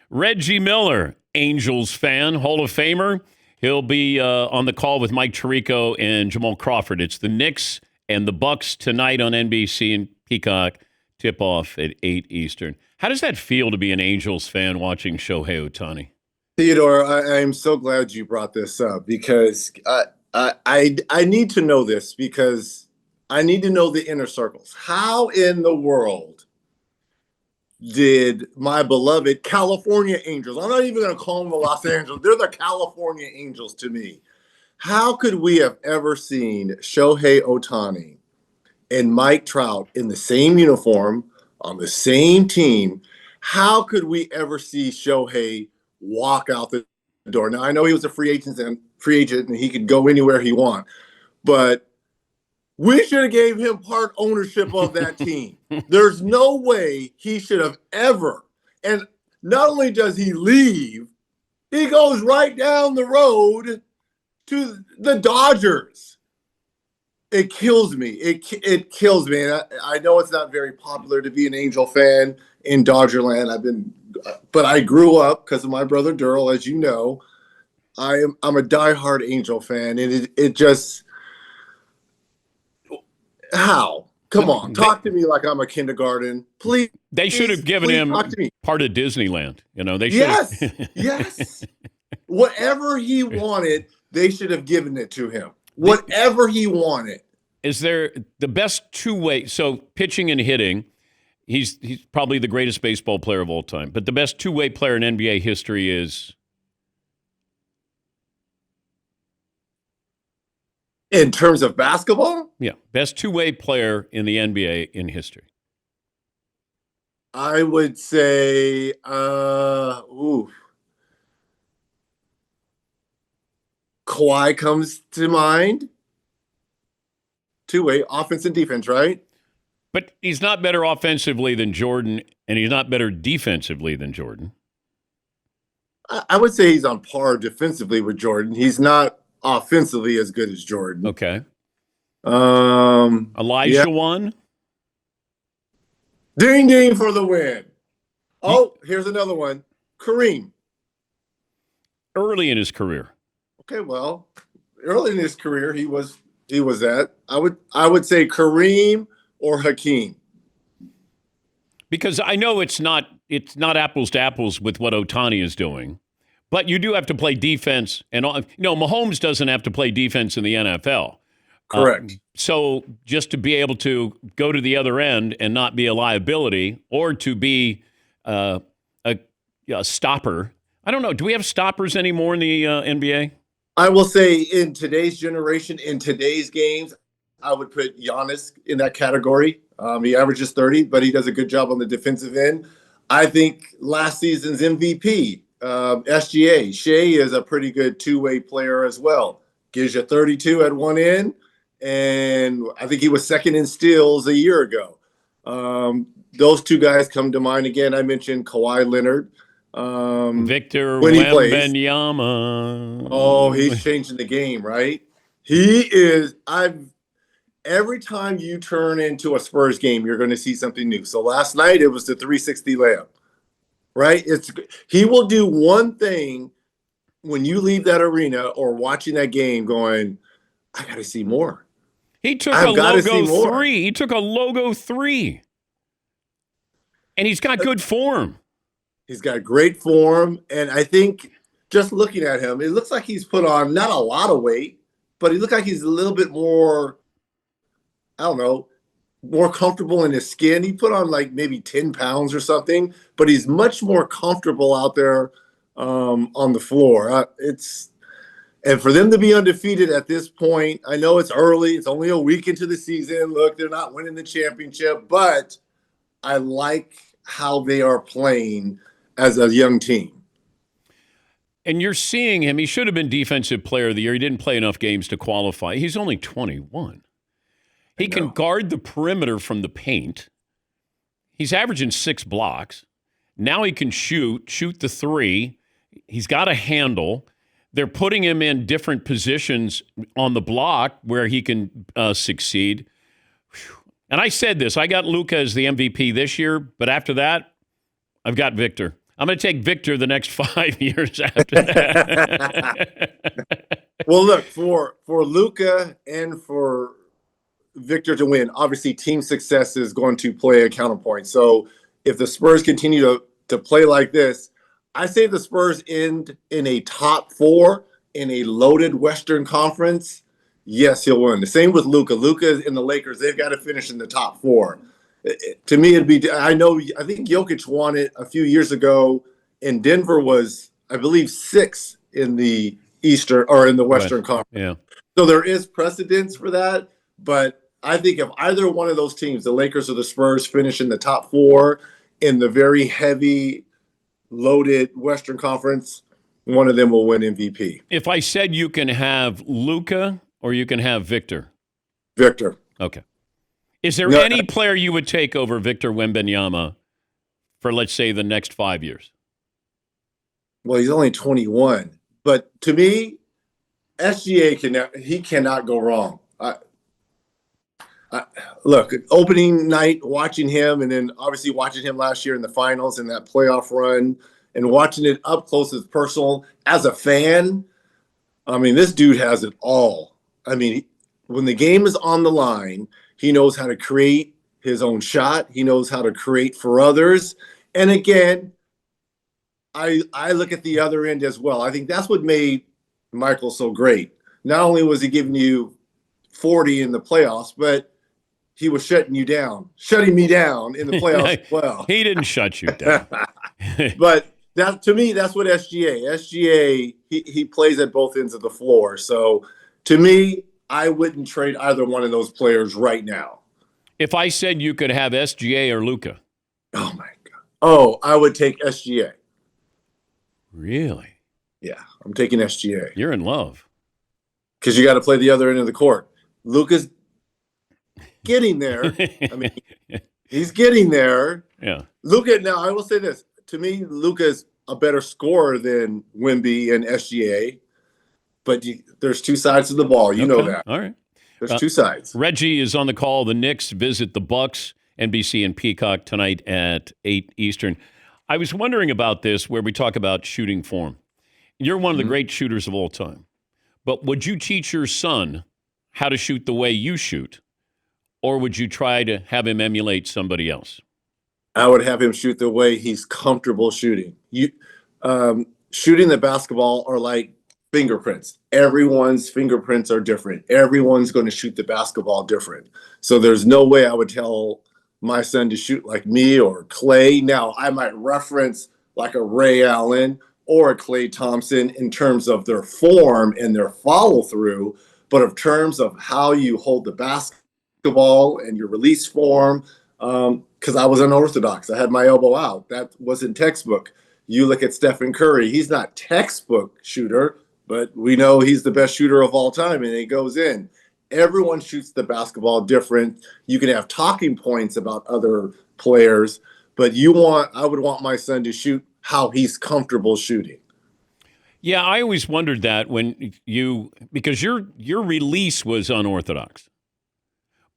Reggie Miller, Angels fan, Hall of Famer. He'll be on the call with Mike Tirico and Jamal Crawford. It's the Knicks and the Bucks tonight on NBC and Peacock. Tip off at 8 Eastern. How does that feel to be an Angels fan watching Shohei Otani? Theodore, I am so glad you brought this up because I need to know this because I need to know the inner circles. How in the world did my beloved California Angels, I'm not even going to call them the Los Angeles, they're the California Angels to me. How could we have ever seen Shohei Otani and Mike Trout in the same uniform on the same team? How could we ever see Shohei walk out the door? Now, I know he was a free agent and he could go anywhere he want, but we should have gave him part ownership of that team. There's no way he should have ever. And not only does he leave, he goes right down the road to the Dodgers. It kills me. It kills me. And I know it's not very popular to be an Angel fan in Dodgerland. But I grew up because of my brother Durrell, as you know. I'm a diehard Angel fan, and it just. How? Come on, talk to me like I'm a kindergarten, please. They should have given him part of Disneyland. They should. Yes. Whatever he wanted, they should have given it to him. Whatever he wanted. Is there the best two-way? So pitching and hitting, he's probably the greatest baseball player of all time. But the best two-way player in NBA history is. In terms of basketball? Yeah, best two-way player in the NBA in history. I would say, Kawhi comes to mind. Two-way, offense and defense, right? But he's not better offensively than Jordan, and he's not better defensively than Jordan. I would say he's on par defensively with Jordan. He's not offensively as good as Jordan. Okay. Elijah won. Ding ding for the win. Oh, here's another one. Kareem. Early in his career. Okay, well, early in his career he was that. I would say Kareem or Hakeem. Because I know it's not apples to apples with what Otani is doing. But you do have to play defense, and Mahomes doesn't have to play defense in the NFL. Correct. So just to be able to go to the other end and not be a liability, or to be a stopper. I don't know. Do we have stoppers anymore in the NBA? I will say in today's generation, in today's games, I would put Giannis in that category. He averages 30, but he does a good job on the defensive end. I think last season's MVP. SGA. Shea is a pretty good two-way player as well. Gives you 32 at one end, and I think he was second in steals a year ago. Those two guys come to mind again. I mentioned Kawhi Leonard. Victor Wembanyama. Oh, he's changing the game, right? He is. Every time you turn into a Spurs game, you're going to see something new. So last night it was the 360 layup. Right? He will do one thing when you leave that arena or watching that game going, I got to see more. He took a logo 3. He took a logo 3. And he's got good form. He's got great form. And I think just looking at him, it looks like he's put on not a lot of weight, but he looks like he's a little bit more, I don't know, more comfortable in his skin. He put on like maybe 10 pounds or something, but he's much more comfortable out there on the floor. And for them to be undefeated at this point, I know it's early. It's only a week into the season. Look, they're not winning the championship, but I like how they are playing as a young team. And you're seeing him. He should have been Defensive Player of the Year. He didn't play enough games to qualify. He's only 21. He can guard the perimeter from the paint. He's averaging 6 blocks. Now he can shoot the 3. He's got a handle. They're putting him in different positions on the block where he can succeed. And I said this. I got Luka as the MVP this year, but after that, I've got Victor. I'm going to take Victor the next 5 years after that. Well, look, for Luka and for Victor to win, obviously team success is going to play a counterpoint. So if the Spurs continue to play like this, I say the Spurs end in a top 4 in a loaded Western Conference. Yes, he'll win. The same with Luka. Luka and the Lakers, they've got to finish in the top 4. To me, it'd be, I think Jokic won it a few years ago, and Denver was, I believe, 6 in the Eastern or in the Western Conference. Yeah. So there is precedence for that, but I think if either one of those teams, the Lakers or the Spurs, finish in the top 4 in the very heavy, loaded Western Conference, one of them will win MVP. If I said you can have Luka or you can have Victor? Victor. Okay. Is there any player you would take over Victor Wembanyama for, let's say, the next 5 years? Well, he's only 21. But to me, SGA cannot go wrong. Look, opening night, watching him, and then obviously watching him last year in the finals and that playoff run, and watching it up close as personal as a fan. I mean, this dude has it all. I mean, when the game is on the line, he knows how to create his own shot. He knows how to create for others. And again, I look at the other end as well. I think that's what made Michael so great. Not only was he giving you 40 in the playoffs, but he was shutting me down in the playoffs as well. He didn't shut you down. But that, to me, that's what SGA, he plays at both ends of the floor. So to me, I wouldn't trade either one of those players right now. If I said you could have SGA or Luka? Oh, my God. Oh, I would take SGA. Really? Yeah, I'm taking SGA. You're in love. Because you got to play the other end of the court. Luka's getting there. I mean, he's getting there. Yeah. Luka, now I will say this. To me, Luka's a better scorer than Wemby and SGA. But there's two sides to the ball. You know that. All right. There's two sides. Reggie is on the call. The Knicks visit the Bucks, NBC and Peacock tonight at 8 Eastern. I was wondering about this where we talk about shooting form. You're one of the great shooters of all time. But would you teach your son how to shoot the way you shoot? Or would you try to have him emulate somebody else? I would have him shoot the way he's comfortable shooting. Shooting the basketball are like fingerprints. Everyone's fingerprints are different. Everyone's going to shoot the basketball different. So there's no way I would tell my son to shoot like me or Clay. Now, I might reference like a Ray Allen or a Klay Thompson in terms of their form and their follow through, but in terms of how you hold the basketball and your release form, because I was unorthodox. I had my elbow out. That wasn't textbook. You look at Stephen Curry. He's not textbook shooter, but we know he's the best shooter of all time, and he goes in. Everyone shoots the basketball different. You can have talking points about other players, but I would want my son to shoot how he's comfortable shooting. Yeah, I always wondered that because your release was unorthodox.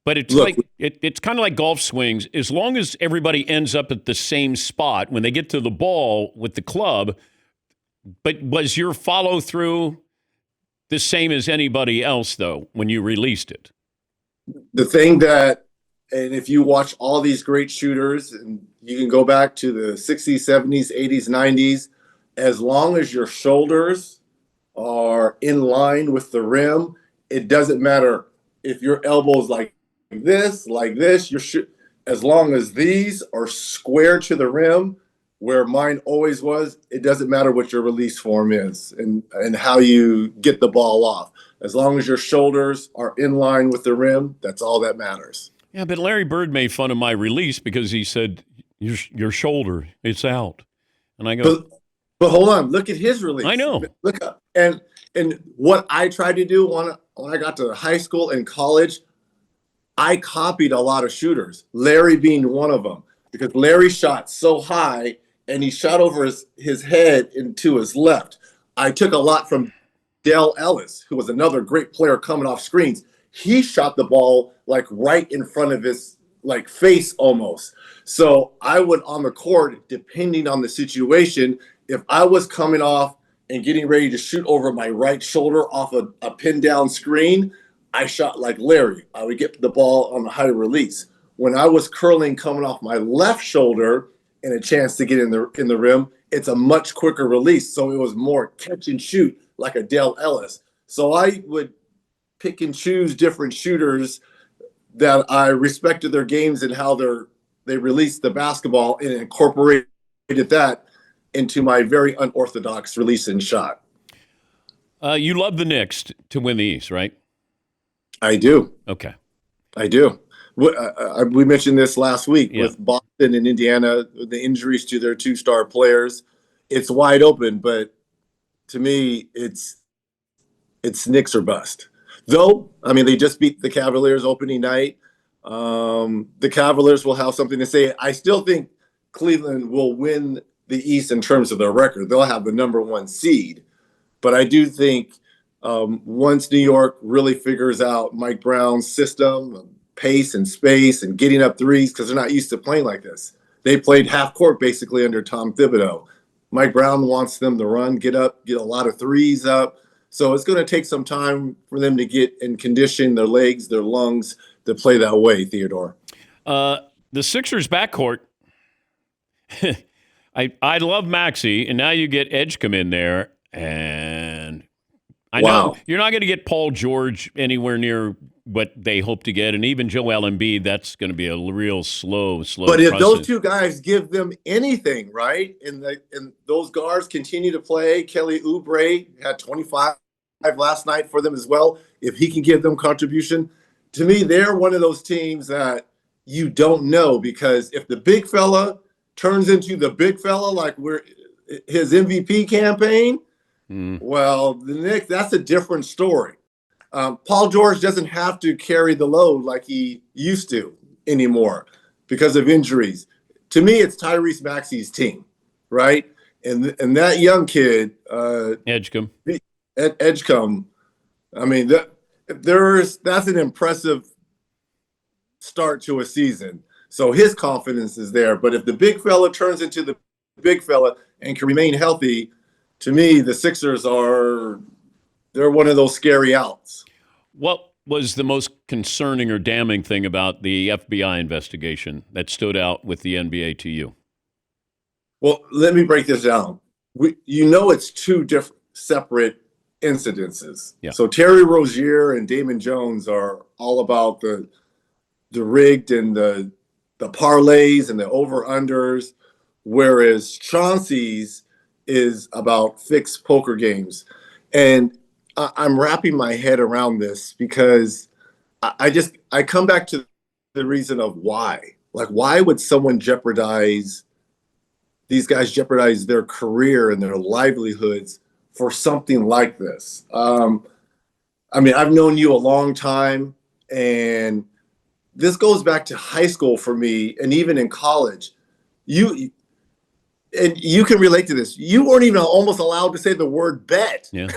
But it's it's kind of like golf swings. As long as everybody ends up at the same spot when they get to the ball with the club, but was your follow through the same as anybody else, though, when you released it? The thing that, and if you watch all these great shooters, and you can go back to the 60s, 70s, 80s, 90s, as long as your shoulders are in line with the rim, it doesn't matter if your elbow's like this, as long as these are square to the rim, where mine always was, it doesn't matter what your release form is and how you get the ball off. As long as your shoulders are in line with the rim, that's all that matters. Yeah, but Larry Bird made fun of my release because he said, your shoulder, it's out. And I go... But hold on, look at his release. I know. Look up. And what I tried to do when I got to high school and college, I copied a lot of shooters, Larry being one of them, because Larry shot so high and he shot over his head into his left. I took a lot from Dale Ellis, who was another great player coming off screens. He shot the ball like right in front of his like face almost. So I would on the court, depending on the situation, if I was coming off and getting ready to shoot over my right shoulder off a pin down screen, I shot like Larry. I would get the ball on the high release. When I was curling coming off my left shoulder and a chance to get in the rim, it's a much quicker release. So it was more catch and shoot like a Dale Ellis. So I would pick and choose different shooters that I respected their games and how they released the basketball and incorporated that into my very unorthodox release and shot. You love the Knicks to win the East, right? I do. Okay. I do. We mentioned this last week with Boston and Indiana, the injuries to their two-star players. It's wide open, but to me, it's Knicks or bust. Though, I mean, they just beat the Cavaliers opening night. The Cavaliers will have something to say. I still think Cleveland will win the East in terms of their record. They'll have the number one seed. But I do think once New York really figures out Mike Brown's system, pace and space and getting up threes, because they're not used to playing like this. They played half court basically under Tom Thibodeau. Mike Brown wants them to run, get up, get a lot of threes up. So it's going to take some time for them to get and condition their legs, their lungs to play that way, Theodore. The Sixers backcourt, I love Maxey, and now you get Edgecombe in there, and I know you're not going to get Paul George anywhere near what they hope to get, and even Joel Embiid, that's going to be a real slow But if process. those two guys give them anything, right, and those guards continue to play, Kelly Oubre had 25 last night for them as well. If he can give them contribution, to me, they're one of those teams that you don't know, because if the big fella turns into the big fella like his MVP campaign, well, the Knicks, that's a different story. Paul George doesn't have to carry the load like he used to anymore because of injuries. To me, it's Tyrese Maxey's team, right? And that young kid, Edgecombe. Edgecombe, I mean, that's an impressive start to a season. So his confidence is there. But if the big fella turns into the big fella and can remain healthy, to me, the Sixers they're one of those scary outs. What was the most concerning or damning thing about the FBI investigation that stood out with the NBA to you? Well, let me break this down. It's two different, separate incidences. Yeah. So Terry Rozier and Damon Jones are all about the rigged and the parlays and the over-unders, whereas Chauncey's is about fixed poker games. And I'm wrapping my head around this because I come back to the reason of why. Like, why would these guys jeopardize their career and their livelihoods for something like this? I mean, I've known you a long time, and this goes back to high school for me, and even in college. You can relate to this. You weren't even almost allowed to say the word bet. Yeah.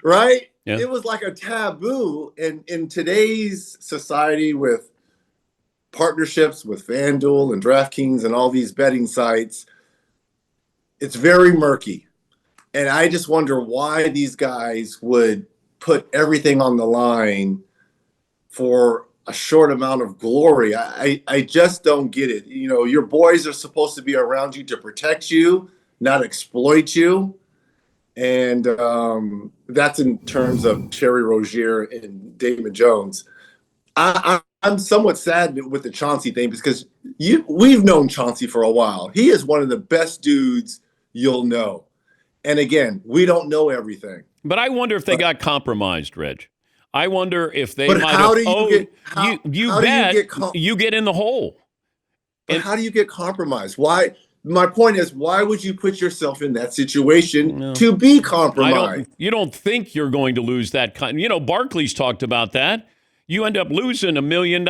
Right? Yeah. It was like a taboo. And in today's society, with partnerships with FanDuel and DraftKings and all these betting sites, it's very murky. And I just wonder why these guys would put everything on the line for a short amount of glory. I just don't get it. You know, your boys are supposed to be around you to protect you, not exploit you. And that's in terms of Terry Rozier and Damon Jones. I'm somewhat sad with the Chauncey thing because we've known Chauncey for a while. He is one of the best dudes you'll know. And again, we don't know everything. But I wonder if they got compromised, Reg. I wonder if they But might how have. do You get in the hole. But how do you get compromised? Why? My point is, why would you put yourself in that situation to be compromised? You don't think you're going to lose that kind. You know, Barkley's talked about that. You end up losing $1 million.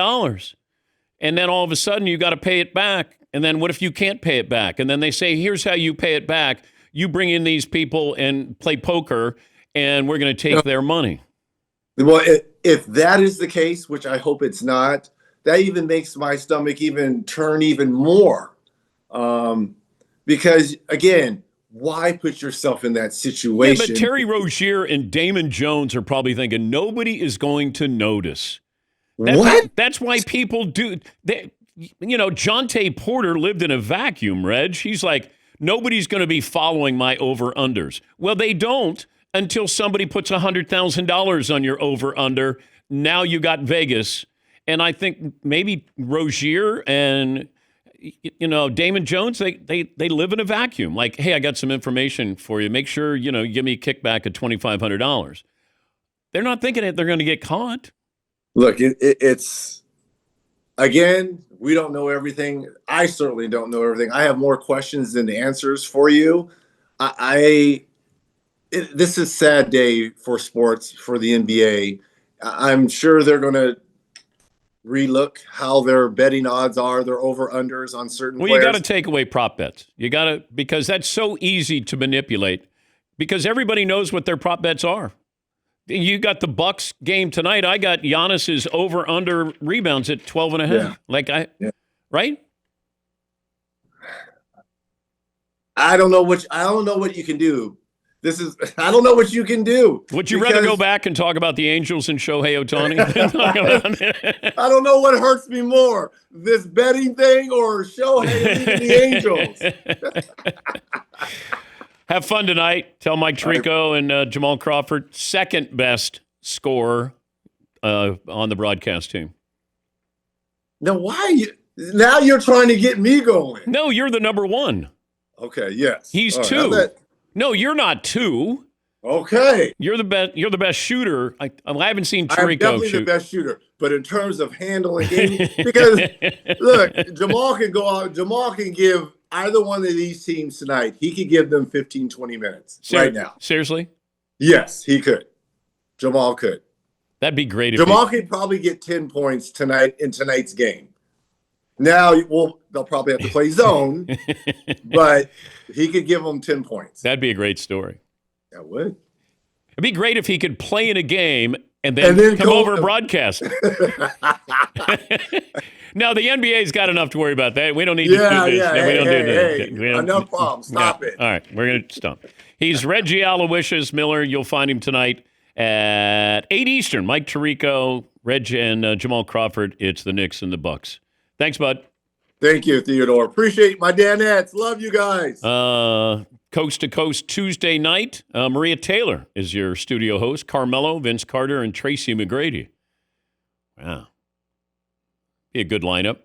And then all of a sudden you got to pay it back. And then what if you can't pay it back? And then they say, here's how you pay it back. You bring in these people and play poker, and we're going to take their money. Well, if that is the case, which I hope it's not, that even makes my stomach even turn even more. Because again, why put yourself in that situation? Yeah, but Terry Rozier and Damon Jones are probably thinking nobody is going to notice. That's why people do. Jonte Porter lived in a vacuum, Reg. He's like, nobody's going to be following my over-unders. Well, they don't until somebody puts $100,000 on your over-under. Now you got Vegas. And I think maybe Rozier and Damon Jones, they live in a vacuum. Like, hey, I got some information for you. Make sure, you give me a kickback of $2,500. They're not thinking they're going to get caught. Look, it's, again, we don't know everything. I certainly don't know everything. I have more questions than answers for you. This is a sad day for sports, for the NBA. I'm sure they're going to relook how their betting odds are, their over-unders on certain players. You got to take away prop bets. You got to, because that's so easy to manipulate because everybody knows what their prop bets are. You got the Bucks game tonight. I got Giannis's over-under rebounds at 12.5. Yeah. Right? I don't know what you can do. I don't know what you can do. Would you rather go back and talk about the Angels and Shohei Otani? I don't know what hurts me more, this betting thing or Shohei leaving the Angels. Have fun tonight. Tell Mike Tirico and Jamal Crawford, second best scorer on the broadcast team. Now, now you're trying to get me going. No, you're the number one. Okay, yes. He's two. No, you're not two. Okay. You're the best. You're the best shooter. I haven't seen Tirico I'm definitely shoot. the best shooter, but in terms of handling games, because look, Jamal can go out. Jamal can give either one of these teams tonight. He could give them 15, 20 minutes right now. Seriously? Yes, he could. Jamal could. That'd be great. Jamal could probably get 10 points tonight in tonight's game. Now, they'll probably have to play zone, but he could give them 10 points. That'd be a great story. That would. It'd be great if he could play in a game and then come over and broadcast. Now, the NBA's got enough to worry about that. We don't need to do this. Enough problems. Stop it. All right, we're going to stop. He's Reggie Aloysius Miller. You'll find him tonight at 8 Eastern. Mike Tirico, Reg, and Jamal Crawford. It's the Knicks and the Bucks. Thanks, bud. Thank you, Theodore. Appreciate my Danettes. Love you guys. Coast to Coast Tuesday night. Maria Taylor is your studio host. Carmelo, Vince Carter, and Tracy McGrady. Wow. Be a good lineup.